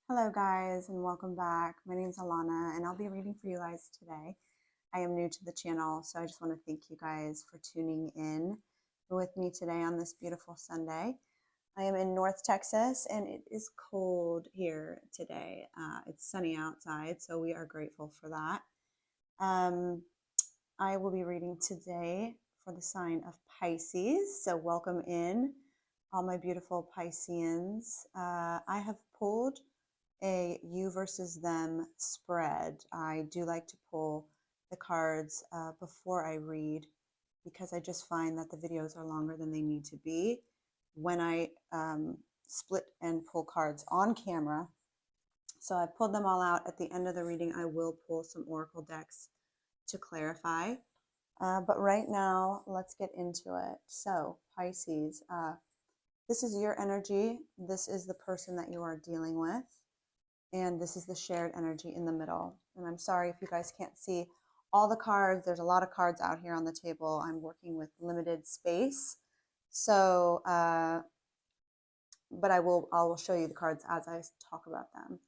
Hello guys and welcome back. My name is Alana and I'll be reading for you guys today. I am new to the channel, so I just want to thank you guys for tuning in with me today on this beautiful Sunday. I am in North Texas and it is cold here today. It's sunny outside, so we are grateful for that. I will be reading today for the sign of Pisces, so welcome in all my beautiful Pisceans. I have pulled a you versus them spread. I do like to pull the cards before I read because I just find that the videos are longer than they need to be when I split and pull cards on camera. So I pulled them all out. At the end of the reading, I will pull some oracle decks to clarify. But right now, let's get into it. So Pisces, this is your energy. This is the person that you are dealing with. And this is the shared energy in the middle. And I'm sorry if you guys can't see all the cards. There's a lot of cards out here on the table. I'm working with limited space. So, but I will show you the cards as I talk about them.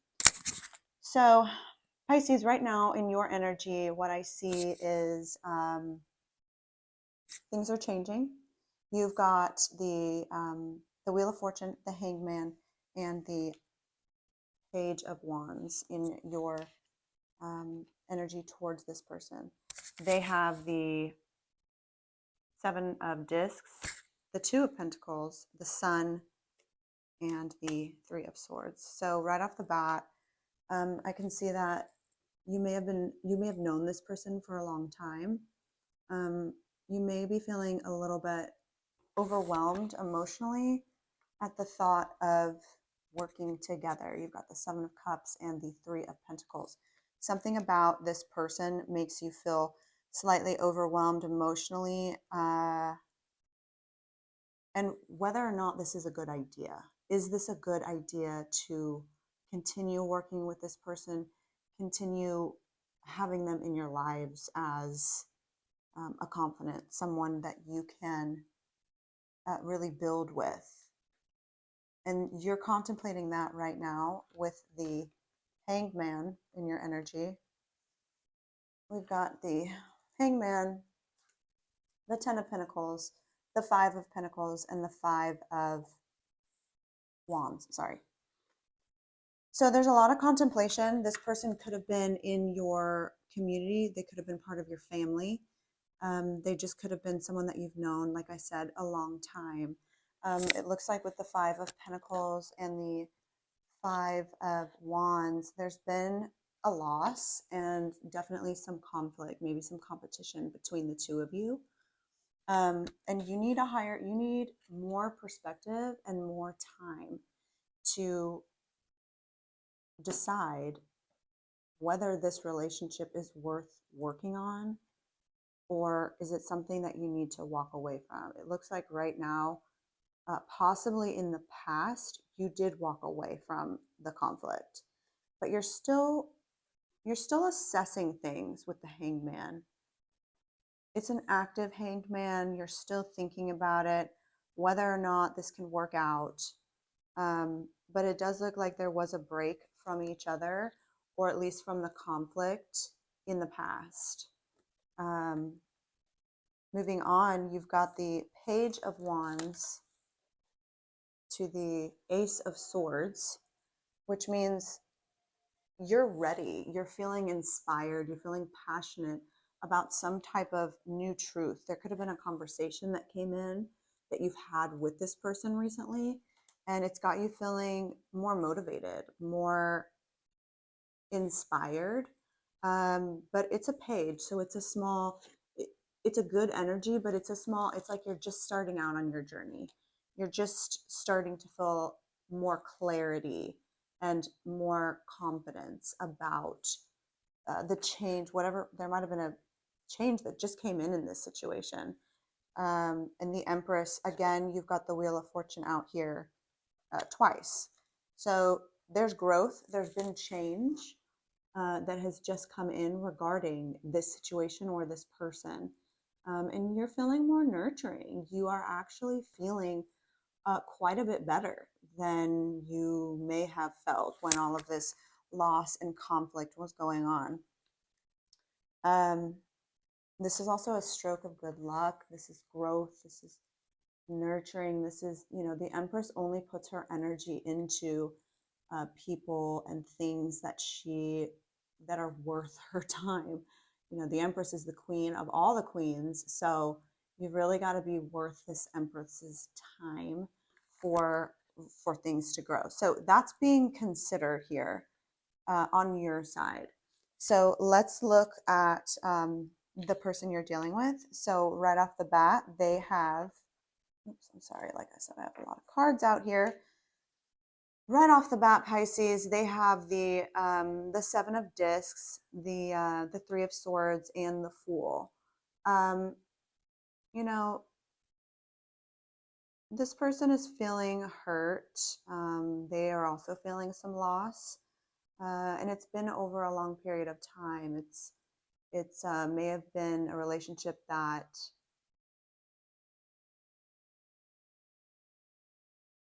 So Pisces, right now in your energy, what I see is things are changing. You've got the Wheel of Fortune, the Hangman, and the Page of Wands in your energy towards this person. They have the Seven of Discs, the Two of Pentacles, the Sun, and the Three of Swords. So right off the bat, I can see that you may have known this person for a long time. You may be feeling a little bit overwhelmed emotionally at the thought of working together. You've got the Seven of Cups and the Three of Pentacles. Something about this person makes you feel slightly overwhelmed emotionally, and whether or not this is a good idea. Is this a good idea to continue working with this person, continue having them in your lives as a confidant, someone that you can really build with? And you're contemplating that right now with the Hangman in your energy. We've got the Hangman, the Ten of Pentacles, the Five of Pentacles, and the Five of Wands, sorry. So there's a lot of contemplation. This person could have been in your community. They could have been part of your family. They just could have been someone that you've known, like I said, a long time. It looks like with the Five of Pentacles and the Five of Wands, there's been a loss and definitely some conflict, maybe some competition between the two of you. And you need more perspective and more time to decide whether this relationship is worth working on, or is it something that you need to walk away from? It looks like right now, possibly in the past, you did walk away from the conflict, but you're still assessing things with the Hangman. It's an active Hangman. You're still thinking about it, whether or not this can work out. But it does look like there was a break from each other, or at least from the conflict in the past. Moving on, you've got the Page of Wands to the Ace of Swords, which means you're ready. You're feeling inspired. You're feeling passionate about some type of new truth. There could have been a conversation that came in that you've had with this person recently, and it's got you feeling more motivated, more inspired. But it's a page, so it's a small, it's a good energy, but it's like you're just starting out on your journey. You're just starting to feel more clarity and more confidence about the change, whatever, there might have been a change that just came in this situation. And the Empress, again, you've got the Wheel of Fortune out here twice. So there's growth, there's been change that has just come in regarding this situation or this person. And you're feeling more nurturing. You are actually feeling quite a bit better than you may have felt when all of this loss and conflict was going on. Um, this is also a stroke of good luck. This is growth. This is nurturing. This is, the Empress only puts her energy into people and things that are worth her time. The Empress is the queen of all the queens, so you've really got to be worth this Empress's time for things to grow. So that's being considered here on your side. So let's look at the person you're dealing with. So right off the bat, they have, oops, I'm sorry, like I said, I have a lot of cards out here. Right off the bat, Pisces, they have the Seven of Discs, the Three of Swords, and the Fool. You know, this person is feeling hurt. They are also feeling some loss, and it's been over a long period of time. It's may have been a relationship that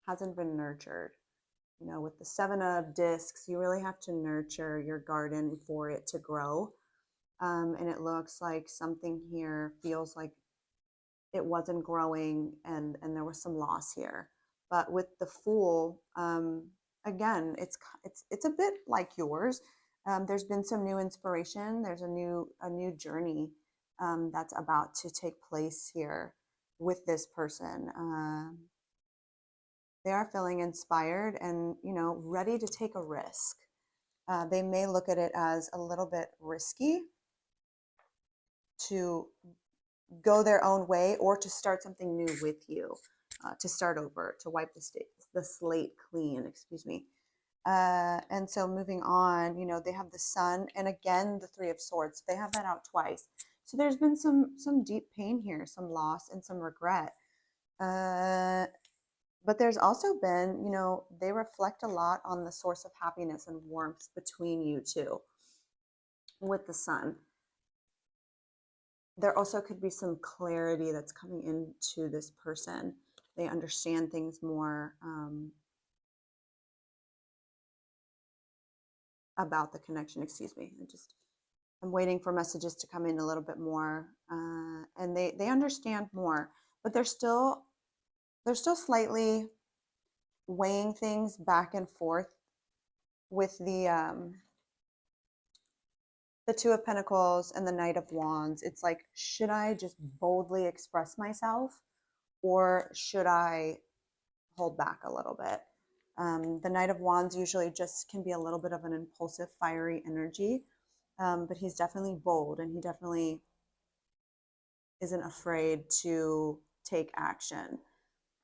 hasn't been nurtured. With the Seven of Discs, you really have to nurture your garden for it to grow. And it looks like something here feels like it wasn't growing, and there was some loss here. But with the Fool, again, it's a bit like yours. There's been some new inspiration. There's a new journey that's about to take place here with this person. They are feeling inspired and ready to take a risk. They may look at it as a little bit risky to go their own way or to start something new with you, to start over, to wipe the slate clean, excuse me. And so moving on, they have the Sun and again the Three of Swords. They have that out twice. So there's been some deep pain here, some loss and some regret. But there's also been, they reflect a lot on the source of happiness and warmth between you two with the Sun. There also could be some clarity that's coming into this person. They understand things more about the connection. Excuse me. I'm waiting for messages to come in a little bit more, and they understand more, but they're still slightly weighing things back and forth with the Two of Pentacles and the Knight of Wands. It's like, should I just boldly express myself, or should I hold back a little bit? The Knight of Wands usually just can be a little bit of an impulsive, fiery energy, but he's definitely bold, and he definitely isn't afraid to take action.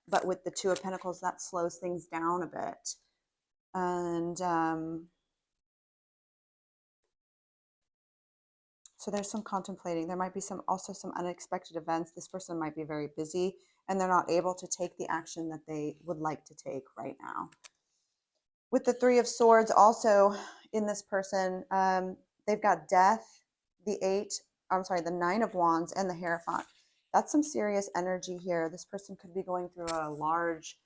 But with the Two of Pentacles, that slows things down a bit. And so there's some contemplating. There might be also some unexpected events. This person might be very busy and they're not able to take the action that they would like to take right now. With the Three of Swords also in this person, they've got Death, the Nine of Wands, and the Hierophant. That's some serious energy here. This person could be going through a large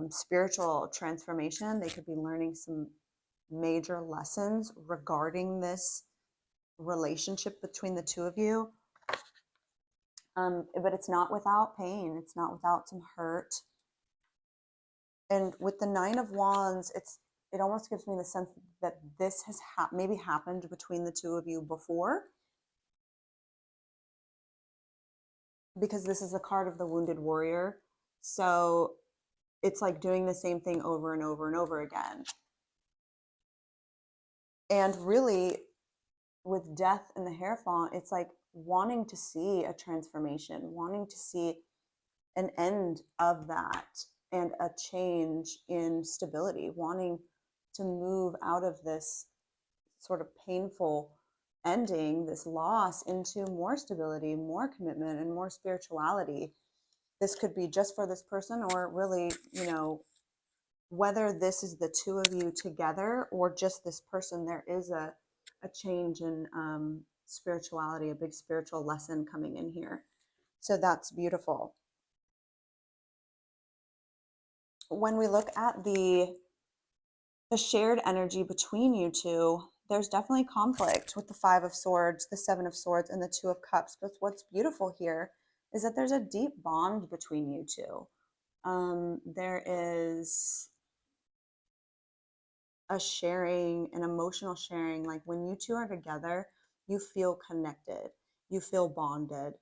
spiritual transformation. They could be learning some major lessons regarding this relationship between the two of you. But it's not without pain. It's not without some hurt. And with the Nine of Wands, it almost gives me the sense that this has maybe happened between the two of you before, because this is the card of the wounded warrior. So it's like doing the same thing over and over and over again. And really, with Death and the Hierophant, it's like wanting to see a transformation, wanting to see an end of that and a change in stability, wanting to move out of this sort of painful ending, this loss, into more stability, more commitment, and more spirituality. This could be just for this person, or really, whether this is the two of you together or just this person, there is a change in spirituality, a big spiritual lesson coming in here. So that's beautiful. when we look at the shared energy between you two, there's definitely conflict with the Five of Swords, the Seven of Swords, and the Two of Cups. But what's beautiful here is that there's a deep bond between you two. There is a sharing, an emotional sharing. Like when you two are together, you feel connected, you feel bonded.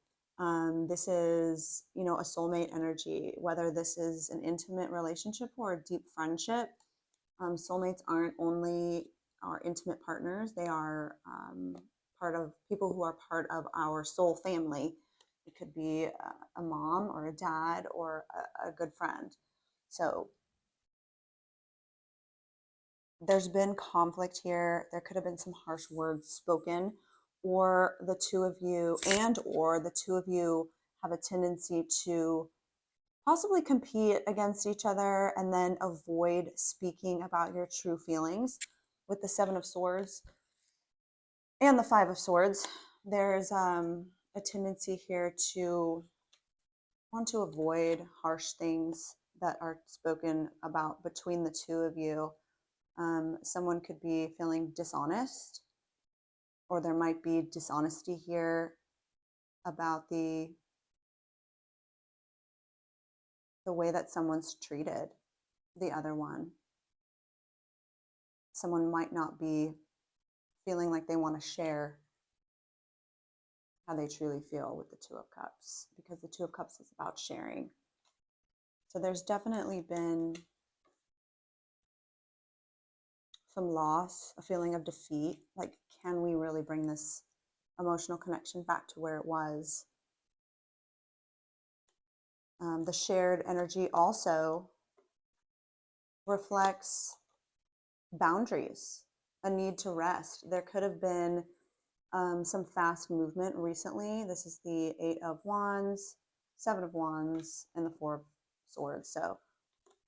This is, you know, a soulmate energy, whether this is an intimate relationship or a deep friendship. Soulmates aren't only our intimate partners, they are part of people who are part of our soul family. It could be a mom or a dad or a good friend. So there's been conflict here. There could have been some harsh words spoken, or the two of you, and or the two of you have a tendency to possibly compete against each other and then avoid speaking about your true feelings. With the Seven of Swords and the Five of Swords, there's a tendency here to want to avoid harsh things that are spoken about between the two of you. Someone could be feeling dishonest, or there might be dishonesty here about the way that someone's treated the other one. Someone might not be feeling like they want to share how they truly feel with the Two of Cups, because the Two of Cups is about sharing. So there's definitely been some loss, a feeling of defeat. Like, can we really bring this emotional connection back to where it was? The shared energy also reflects boundaries, a need to rest. There could have been some fast movement recently. This is the Eight of Wands, Seven of Wands, and the Four of Swords. So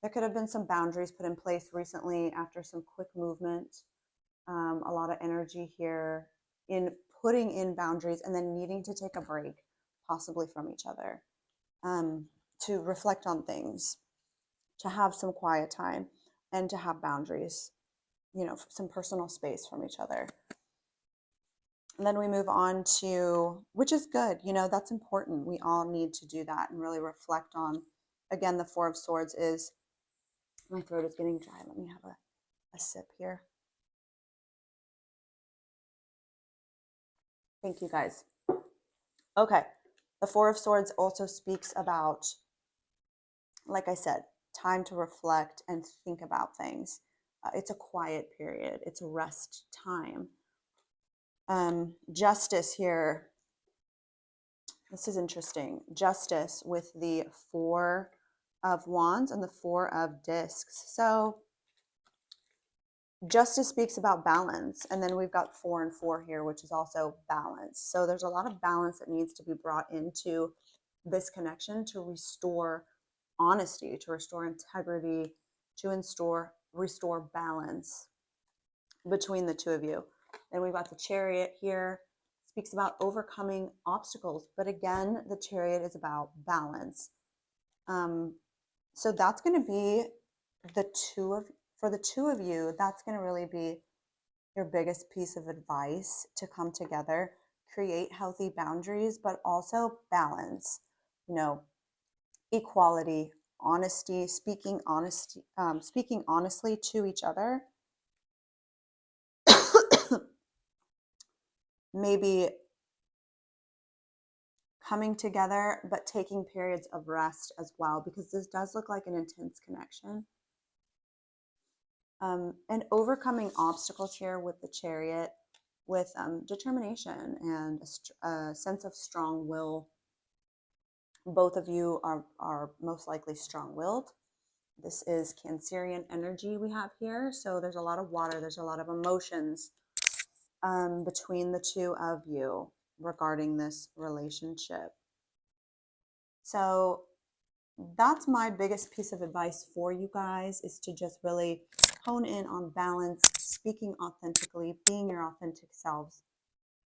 there could have been some boundaries put in place recently after some quick movement. A lot of energy here in putting in boundaries and then needing to take a break, possibly from each other, to reflect on things, to have some quiet time, and to have boundaries, you know, some personal space from each other. And then we move on to, which is good, you know, that's important. We all need to do that and really reflect on, again, the Four of Swords is, my throat is getting dry. Let me have a sip here. Thank you guys. Okay. The Four of Swords also speaks about, like I said, time to reflect and think about things. It's a quiet period. It's a rest time. Justice here. This is interesting. Justice with the Four of Wands and the Four of Discs. So Justice speaks about balance. And then we've got 4 and 4 here, which is also balance. So there's a lot of balance that needs to be brought into this connection to restore honesty, to restore integrity, to restore balance between the two of you. Then we've got the Chariot here, speaks about overcoming obstacles, but again, the Chariot is about balance. So that's going to be for the two of you, that's going to really be your biggest piece of advice to come together, create healthy boundaries, but also balance, you know, equality, honesty, speaking honestly to each other. Maybe coming together, but taking periods of rest as well, because this does look like an intense connection. And overcoming obstacles here with the Chariot, with determination and a sense of strong will. Both of you are most likely strong-willed. This is Cancerian energy we have here. So there's a lot of water, there's a lot of emotions between the two of you regarding this relationship. So that's my biggest piece of advice for you guys, is to just really hone in on balance, speaking authentically, being your authentic selves,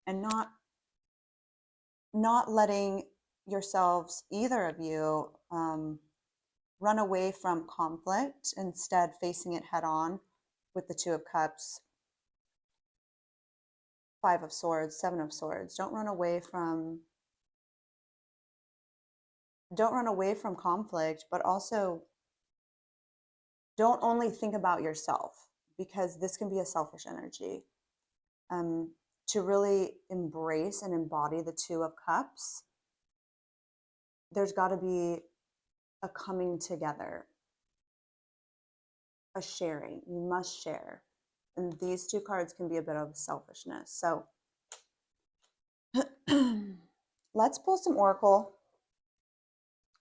and not letting yourselves, either of you, run away from conflict, instead facing it head on with the Two of Cups, Five of Swords, Seven of Swords. Don't run away from conflict, but also don't only think about yourself, because this can be a selfish energy. To really embrace and embody the Two of Cups, there's got to be a coming together, a sharing. You must share. And these two cards can be a bit of selfishness. So let's pull some oracle.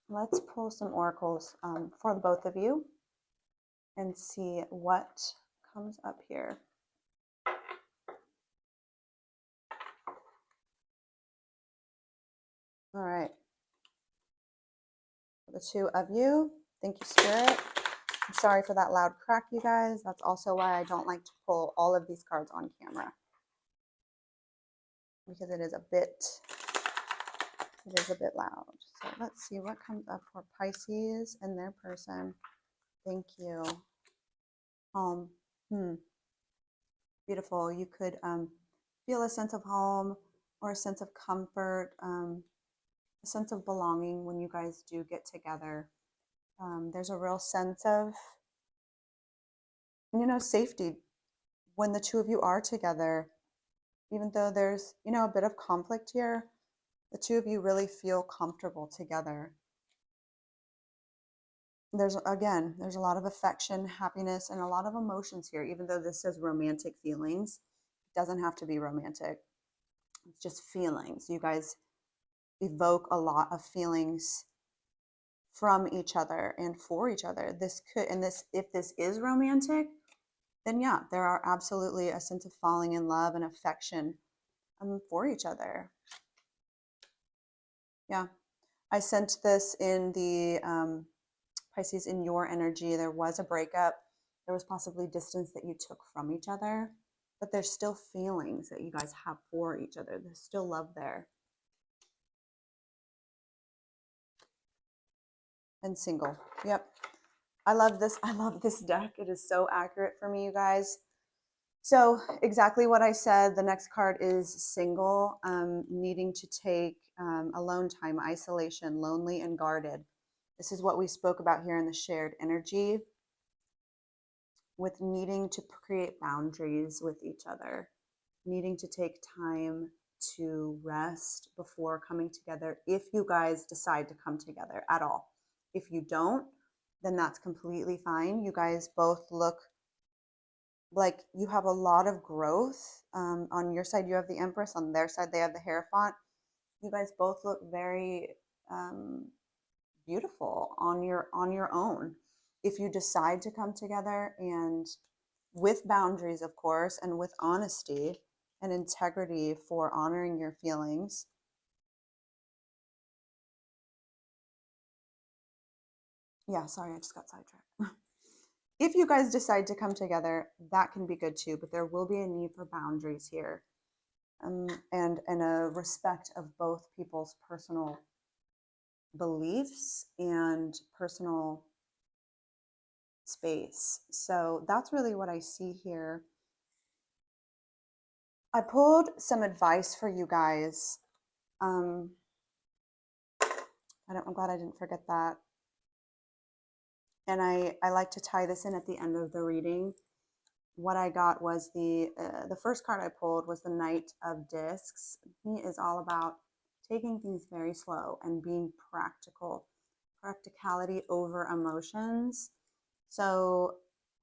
Let's pull some oracles for the both of you and see what comes up here. All right. For the two of you, thank you, Spirit. I'm sorry for that loud crack, you guys. That's also why I don't like to pull all of these cards on camera, because it is a bit loud. So let's see what comes up for Pisces and their person. Thank you. Home. Beautiful. You could feel a sense of home or a sense of comfort, a sense of belonging when you guys do get together. There's a real sense of, safety when the two of you are together. Even though there's, a bit of conflict here, the two of you really feel comfortable together. There's a lot of affection, happiness, and a lot of emotions here. Even though this says romantic feelings, it doesn't have to be romantic. It's just feelings. You guys evoke a lot of feelings from each other and for each other. If this is romantic, then yeah, there are absolutely a sense of falling in love and affection for each other. Yeah, I sent this in the Pisces, in your energy. There was a breakup. There was possibly distance that you took from each other, but there's still feelings that you guys have for each other. There's still love there. And single. Yep. I love this. I love this deck. It is so accurate for me, you guys. So exactly what I said. The next card is single, needing to take alone time, isolation, lonely and guarded. This is what we spoke about here in the shared energy, with needing to create boundaries with each other, needing to take time to rest before coming together, if you guys decide to come together at all. If you don't, then that's completely fine. You guys both look like you have a lot of growth. On your side, you have the Empress. On their side, they have the Hierophant. You guys both look very beautiful on your own. If you decide to come together, and with boundaries, of course, and with honesty and integrity for honoring your feelings. Yeah, sorry, I just got sidetracked. If you guys decide to come together, that can be good too, but there will be a need for boundaries here, and a respect of both people's personal beliefs and personal space. So that's really what I see here. I pulled some advice for you guys. I'm glad I didn't forget that. And I like to tie this in at the end of the reading. What I got was the first card I pulled was the Knight of Discs. He is all about taking things very slow and being practical, practicality over emotions. So,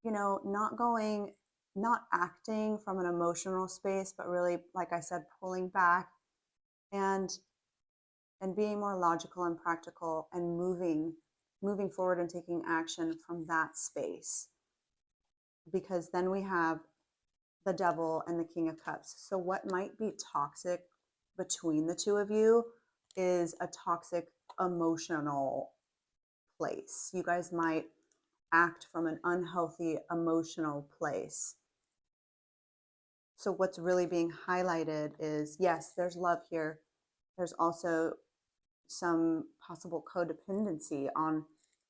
not acting from an emotional space, but really, like I said, pulling back and being more logical and practical, and moving forward and taking action from that space. Because then we have the Devil and the King of Cups. So what might be toxic between the two of you is a toxic emotional place. You guys might act from an unhealthy emotional place. So what's really being highlighted is, yes, there's love here. There's also some possible codependency on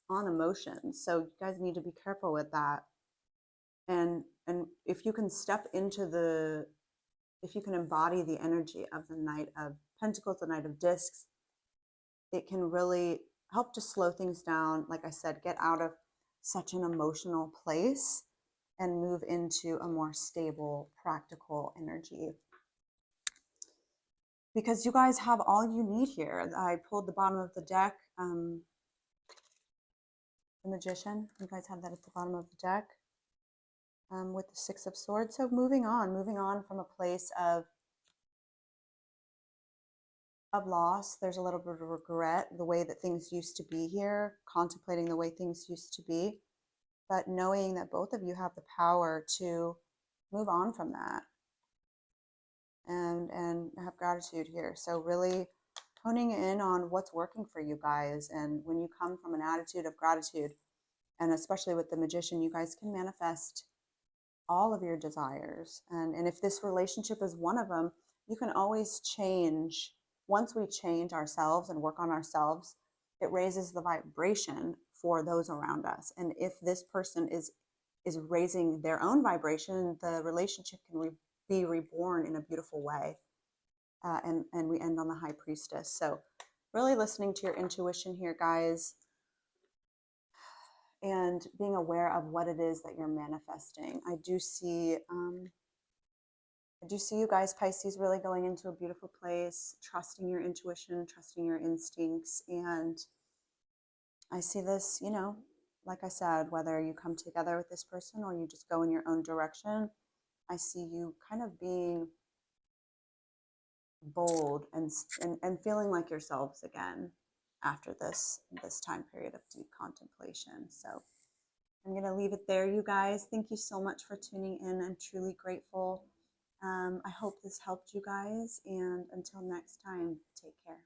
on emotions. So you guys need to be careful with that. And if you can step into the, if you can embody the energy of the Knight of Pentacles, the Knight of Discs, it can really help to slow things down. Like I said, get out of such an emotional place and move into a more stable, practical energy. Because you guys have all you need here. I pulled the bottom of the deck, the Magician. You guys have that at the bottom of the deck, with the Six of Swords. So moving on from a place of loss. There's a little bit of regret, the way that things used to be here, contemplating the way things used to be, but knowing that both of you have the power to move on from that and have gratitude here. So really honing in on what's working for you guys. And when you come from an attitude of gratitude, and especially with the Magician, you guys can manifest all of your desires. And if this relationship is one of them, you can always change. Once we change ourselves and work on ourselves, it raises the vibration for those around us. And if this person is raising their own vibration, the relationship can be reborn in a beautiful way. And we end on the High Priestess. So really listening to your intuition here, guys, and being aware of what it is that you're manifesting. I do see you guys, Pisces, really going into a beautiful place, trusting your intuition, trusting your instincts. And I see this, you know, like I said, whether you come together with this person or you just go in your own direction, I see you kind of being bold and feeling like yourselves again after this time period of deep contemplation. So I'm going to leave it there, you guys. Thank you so much for tuning in. I'm truly grateful. I hope this helped you guys. And until next time, take care.